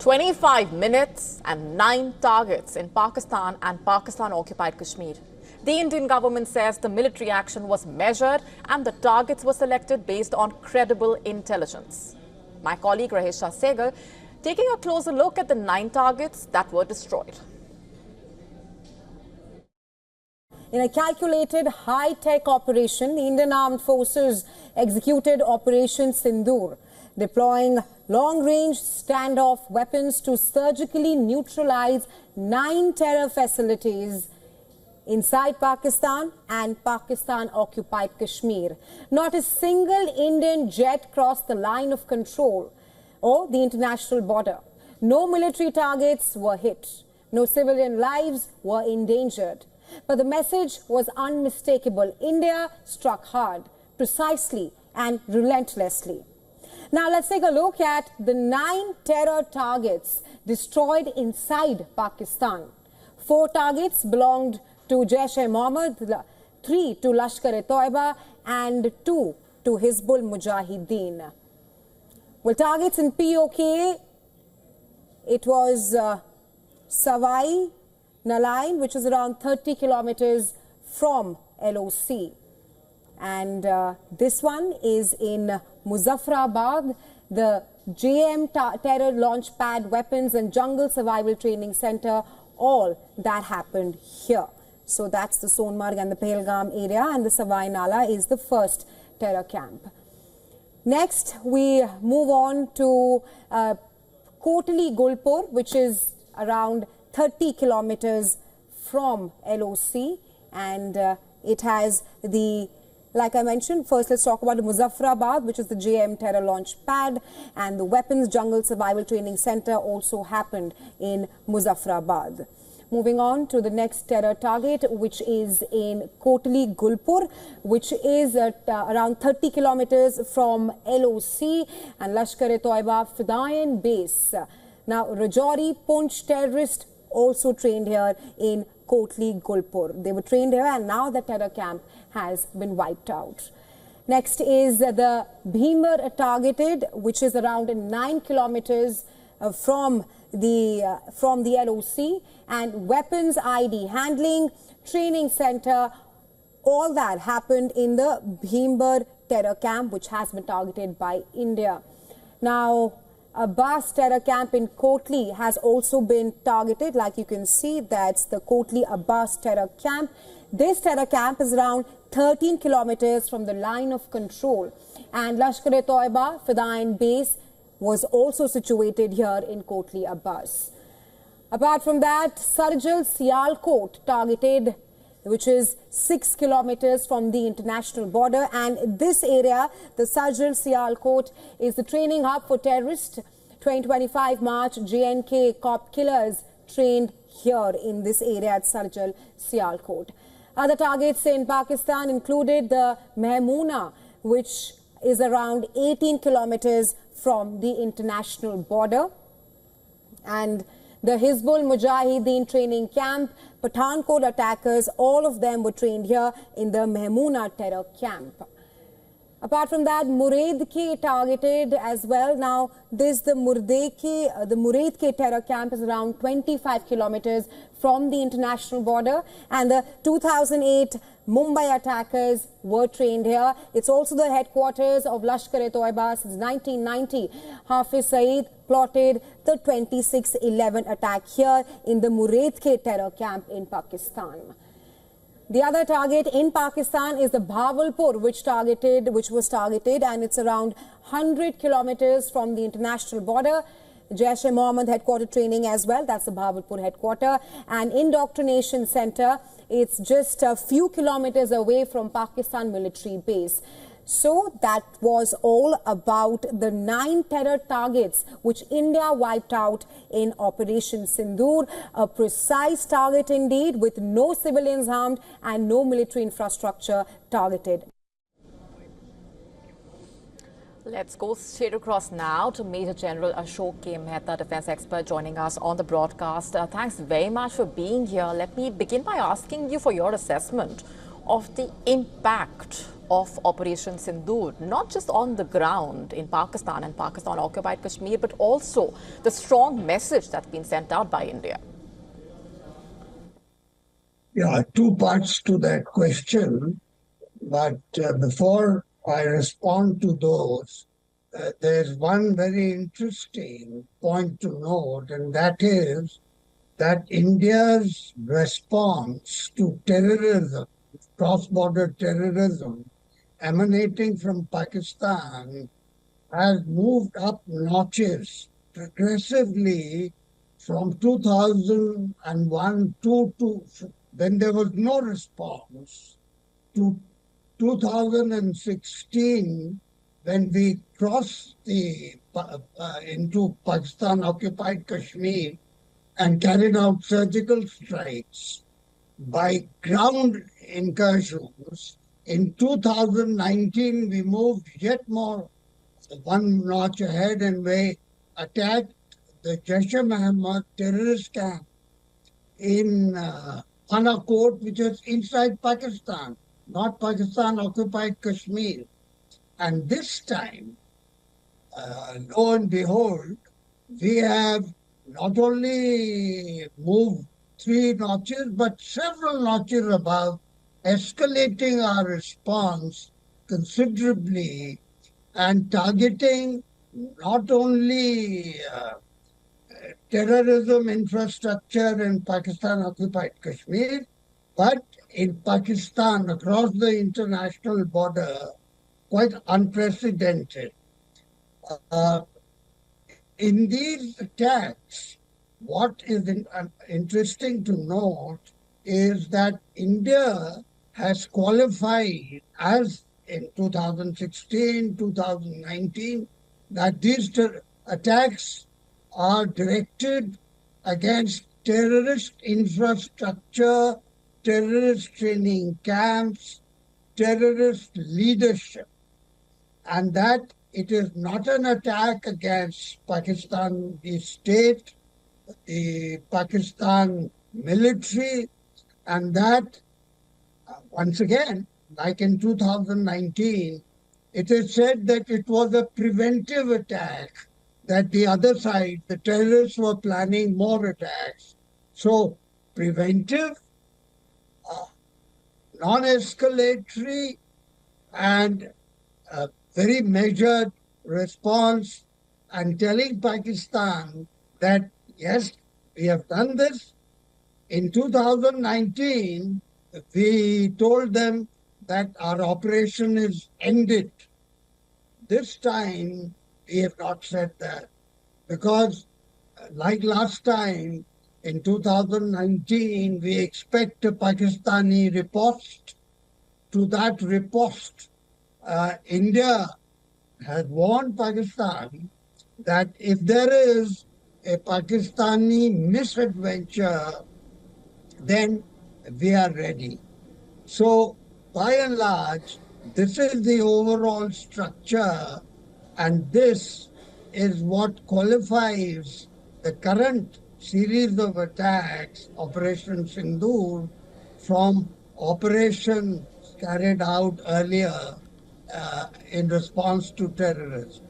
25 minutes and 9 targets in Pakistan and Pakistan-occupied Kashmir. The Indian government says the military action was measured and the targets were selected based on credible intelligence. My colleague Rahisha Segal taking a closer look at the 9 targets that were destroyed. In a calculated high-tech operation, the Indian Armed Forces executed Operation Sindoor, deploying long-range standoff weapons to surgically neutralize 9 terror facilities inside Pakistan and Pakistan-occupied Kashmir. Not a single Indian jet crossed the line of control or the international border. No military targets were hit. No civilian lives were endangered. But the message was unmistakable. India struck hard, precisely and relentlessly. Now let's take a look at the 9 terror targets destroyed inside Pakistan. 4 targets belonged to Jaish-e-Mohammed, 3 to Lashkar-e-Toiba and 2 to Hizbul Mujahideen. Well, targets in POK, it was Savai Nalain, which is around 30 kilometers from LOC. And this one is in Muzaffarabad, the JM Terror Launchpad Weapons and Jungle Survival Training Center. All that happened here. So that's the Sonmarg and the Pahalgam area, and the Savai Nala is the first terror camp. Next, we move on to Kotli Gulpur, which is around 30 kilometers from LOC, and it has the, like I mentioned, first let's talk about the Muzaffarabad, which is the JM Terror Launch Pad, and the Weapons Jungle Survival Training Center also happened in Muzaffarabad. Moving on to the next terror target, which is in Kotli Gulpur, which is at around 30 kilometers from LOC and Lashkar-e-Toiba Fidaian base. Now, Rajouri Poonch terrorists also trained here in Kotli Gulpur. They were trained here, and now the terror camp has been wiped out. Next is the Bhimar targeted, which is around 9 kilometers from the LOC, and weapons ID handling training center. All that happened in the Bhimar terror camp, which has been targeted by India. Now, Abbas terror camp in Kotli has also been targeted. Like you can see, that's the Kotli Abbas terror camp. This terror camp is around 13 kilometers from the line of control, and Lashkar-e-Toiba Fidaian base was also situated here in Kotli Abbas. Apart from that, Sarjal Sialkot targeted, which is 6 kilometers from the international border, and this area, the Sarjal Sialkot, is the training hub for terrorists. 2025 March, JNK cop killers trained here in this area at Sarjal Sialkot. Other targets in Pakistan included the Mehmoona, which is around 18 kilometers from the international border, and the Hizbul Mujahideen training camp, Pathankot attackers, all of them were trained here in the Mehmoona terror camp. Apart from that, Muredke targeted as well. Now, this the Muredke terror camp is around 25 kilometers from the international border, and the 2008 Mumbai attackers were trained here. It's also the headquarters of Lashkar-e-Toiba since 1990. Hafiz Saeed plotted the 26/11 attack here in the Muredke terror camp in Pakistan. The other target in Pakistan is the Bahawalpur, which was targeted, and it's around 100 kilometers from the international border. Jaish-e-Mohammed headquarter training as well. That's the Bahawalpur headquarter. And indoctrination center, it's just a few kilometers away from Pakistan military base. So that was all about the 9 terror targets which India wiped out in Operation Sindoor. A precise target indeed, with no civilians harmed and no military infrastructure targeted. Let's go straight across now to Major General Ashok K. Mehta, defense expert, joining us on the broadcast. Thanks very much for being here. Let me begin by asking you for your assessment of the impact of Operation Sindoor, not just on the ground in Pakistan and Pakistan-occupied Kashmir, but also the strong message that's been sent out by India? Yeah, two parts to that question. But before I respond to those, there's one very interesting point to note, and that is that India's response to terrorism, cross-border terrorism, emanating from Pakistan, has moved up notches progressively from 2001 to when there was no response, to 2016, when we crossed into Pakistan-occupied Kashmir and carried out surgical strikes by ground incursions. In 2019, we moved yet more, one notch ahead, and we attacked the Jaish-e-Mohammed terrorist camp in Anakot, which is inside Pakistan, not Pakistan-occupied Kashmir. And this time, lo and behold, we have not only moved 3 notches, but several notches above, escalating our response considerably and targeting not only terrorism infrastructure in Pakistan-occupied Kashmir, but in Pakistan, across the international border, quite unprecedented. In these attacks, what is interesting to note is that India has qualified, as in 2016, 2019, that these attacks are directed against terrorist infrastructure, terrorist training camps, terrorist leadership, and that it is not an attack against Pakistan, the state, the Pakistan military, and that, once again, like in 2019, it is said that it was a preventive attack, that the other side, the terrorists, were planning more attacks. So, preventive, non-escalatory, and very measured response, and telling Pakistan that, yes, we have done this. In 2019, we told them that our operation is ended. This time, we have not said that, because like last time, in 2019, we expect a Pakistani riposte. To that riposte, India has warned Pakistan that if there is a Pakistani misadventure, then we are ready. So, by and large, this is the overall structure, and this is what qualifies the current series of attacks, Operation Sindoor, from operations carried out earlier in response to terrorism.